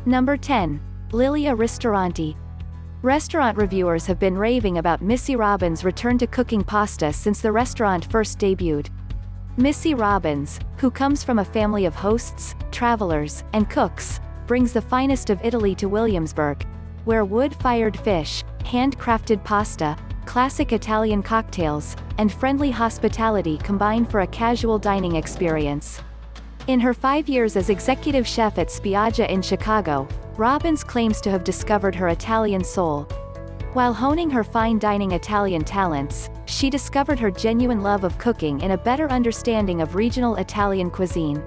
Number 10. Lilia Ristoranti. Restaurant reviewers have been raving about Missy Robbins' return to cooking pasta since the restaurant first debuted. Missy Robbins, who comes from a family of hosts, travelers, and cooks, brings the finest of Italy to Williamsburg, where wood-fired fish, handcrafted pasta, classic Italian cocktails, and friendly hospitality combine for a casual dining experience. In her 5 years as executive chef at Spiaggia in Chicago, Robbins claims to have discovered her Italian soul. While honing her fine dining Italian talents, she discovered her genuine love of cooking in a better understanding of regional Italian cuisine.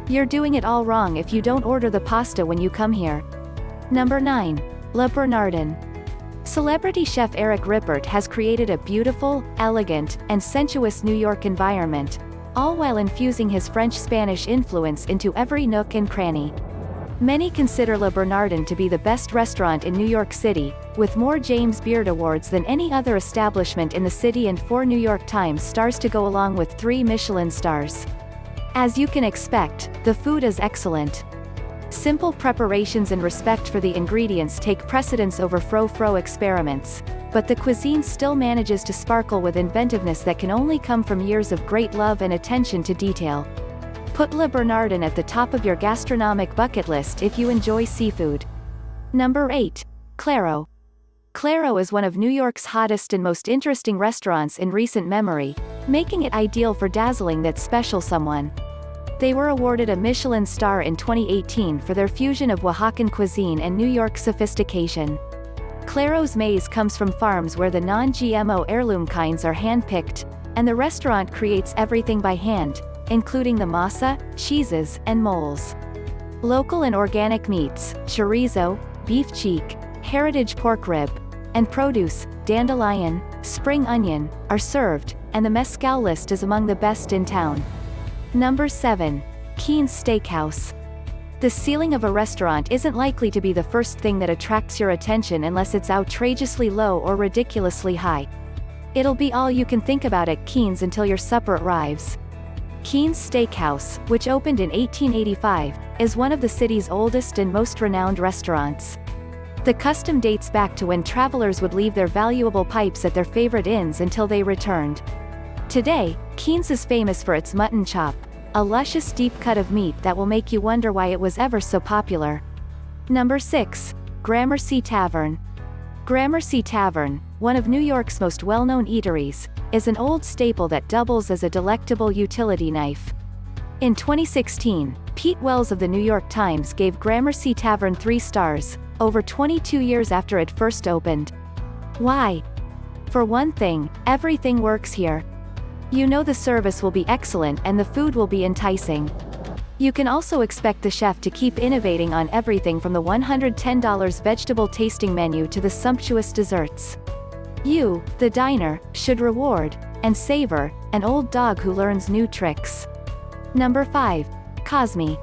You're doing it all wrong if you don't order the pasta when you come here. Number 9. Le Bernardin. Celebrity chef Eric Rippert has created a beautiful, elegant, and sensuous New York environment, all while infusing his French-Spanish influence into every nook and cranny. Many consider Le Bernardin to be the best restaurant in New York City, with more James Beard Awards than any other establishment in the city and 4 New York Times stars to go along with 3 Michelin stars. As you can expect, the food is excellent. Simple preparations and respect for the ingredients take precedence over fro-fro experiments, but the cuisine still manages to sparkle with inventiveness that can only come from years of great love and attention to detail. Put Le Bernardin at the top of your gastronomic bucket list if you enjoy seafood. Number 8. Claro. Claro is one of New York's hottest and most interesting restaurants in recent memory, making it ideal for dazzling that special someone. They were awarded a Michelin star in 2018 for their fusion of Oaxacan cuisine and New York sophistication. Claro's maize comes from farms where the non-GMO heirloom kinds are hand-picked, and the restaurant creates everything by hand, including the masa, cheeses, and moles. Local and organic meats, chorizo, beef cheek, heritage pork rib, and produce, dandelion, spring onion, are served, and the mezcal list is among the best in town. Number 7. Keen's Steakhouse. The ceiling of a restaurant isn't likely to be the first thing that attracts your attention unless it's outrageously low or ridiculously high. It'll be all you can think about at Keen's until your supper arrives. Keen's Steakhouse, which opened in 1885, is one of the city's oldest and most renowned restaurants. The custom dates back to when travelers would leave their valuable pipes at their favorite inns until they returned. Today, Keen's is famous for its mutton chop, a luscious deep cut of meat that will make you wonder why it was ever so popular. Number 6. Gramercy Tavern. Gramercy Tavern, one of New York's most well-known eateries, is an old staple that doubles as a delectable utility knife. In 2016, Pete Wells of the New York Times gave Gramercy Tavern 3 stars, over 22 years after it first opened. Why? For one thing, everything works here. You know the service will be excellent and the food will be enticing. You can also expect the chef to keep innovating on everything from the $110 vegetable tasting menu to the sumptuous desserts. You, the diner, should reward, and savor, an old dog who learns new tricks. Number 5. Cosme.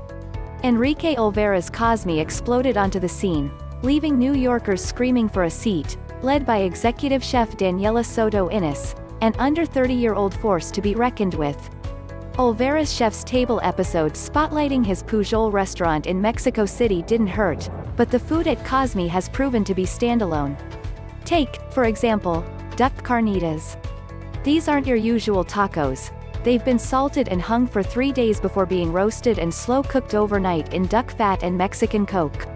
Enrique Olvera's Cosme exploded onto the scene, leaving New Yorkers screaming for a seat, led by executive chef Daniela Soto Innes, an under 30-year-old force to be reckoned with. Olvera's Chef's Table episode spotlighting his Pujol restaurant in Mexico City didn't hurt, but the food at Cosme has proven to be standalone. Take, for example, duck carnitas. These aren't your usual tacos. They've been salted and hung for 3 days before being roasted and slow-cooked overnight in duck fat and Mexican Coke.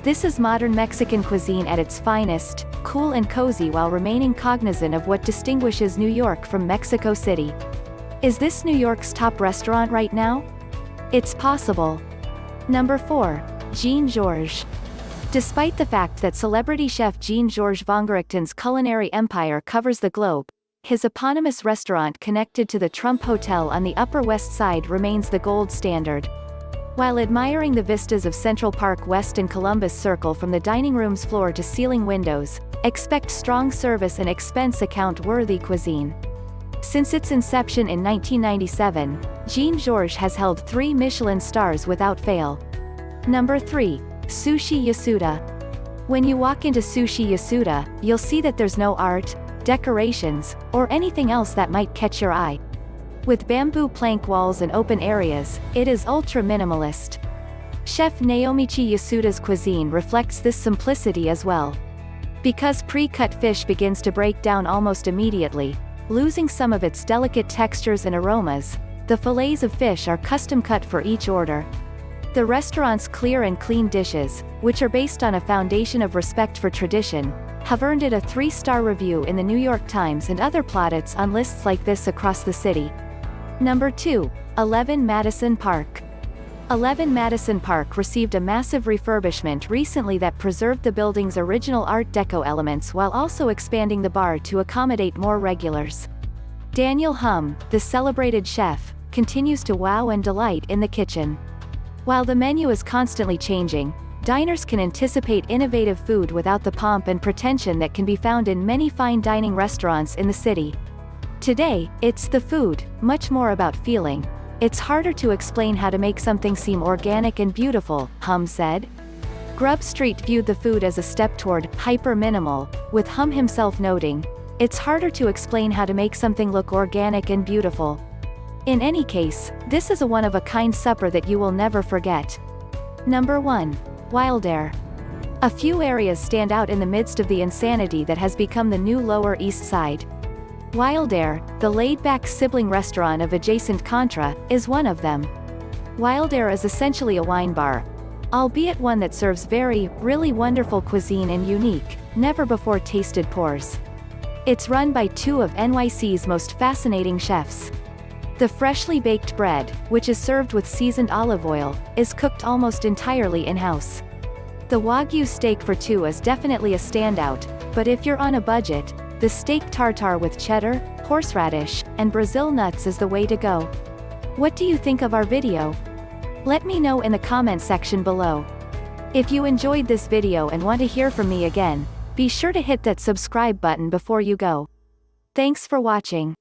This is modern Mexican cuisine at its finest, cool and cozy while remaining cognizant of what distinguishes New York from Mexico City. Is this New York's top restaurant right now? It's possible. Number 4. Jean-Georges. Despite the fact that celebrity chef Jean-Georges Vongerichten's culinary empire covers the globe, his eponymous restaurant connected to the Trump Hotel on the Upper West Side remains the gold standard. While admiring the vistas of Central Park West and Columbus Circle from the dining room's floor-to-ceiling windows, expect strong service and expense account-worthy cuisine. Since its inception in 1997, Jean-Georges has held 3 Michelin stars without fail. Number 3. Sushi Yasuda. When you walk into Sushi Yasuda, you'll see that there's no art, decorations, or anything else that might catch your eye. With bamboo plank walls and open areas, it is ultra-minimalist. Chef Naomichi Yasuda's cuisine reflects this simplicity as well. Because pre-cut fish begins to break down almost immediately, losing some of its delicate textures and aromas, the fillets of fish are custom cut for each order. The restaurant's clear and clean dishes, which are based on a foundation of respect for tradition, have earned it a 3-star review in the New York Times and other plaudits on lists like this across the city. Number 2. 11 Madison Park. 11 Madison Park received a massive refurbishment recently that preserved the building's original Art Deco elements while also expanding the bar to accommodate more regulars. Daniel Hum, the celebrated chef, continues to wow and delight in the kitchen. While the menu is constantly changing, diners can anticipate innovative food without the pomp and pretension that can be found in many fine dining restaurants in the city. Today, it's the food, much more about feeling. It's harder to explain how to make something seem organic and beautiful, Hum said. Grub Street viewed the food as a step toward hyper-minimal, with Hum himself noting, "It's harder to explain how to make something look organic and beautiful." In any case, this is a one-of-a-kind supper that you will never forget. Number 1. Wildair. A few areas stand out in the midst of the insanity that has become the new Lower East Side. Wildair, the laid-back sibling restaurant of adjacent Contra, is one of them. Wildair is essentially a wine bar, albeit one that serves really wonderful cuisine and unique, never-before-tasted pours. It's run by 2 of NYC's most fascinating chefs. The freshly baked bread, which is served with seasoned olive oil, is cooked almost entirely in-house. The Wagyu steak for 2 is definitely a standout, but if you're on a budget, the steak tartare with cheddar, horseradish, and Brazil nuts is the way to go. What do you think of our video? Let me know in the comment section below. If you enjoyed this video and want to hear from me again, be sure to hit that subscribe button before you go. Thanks for watching.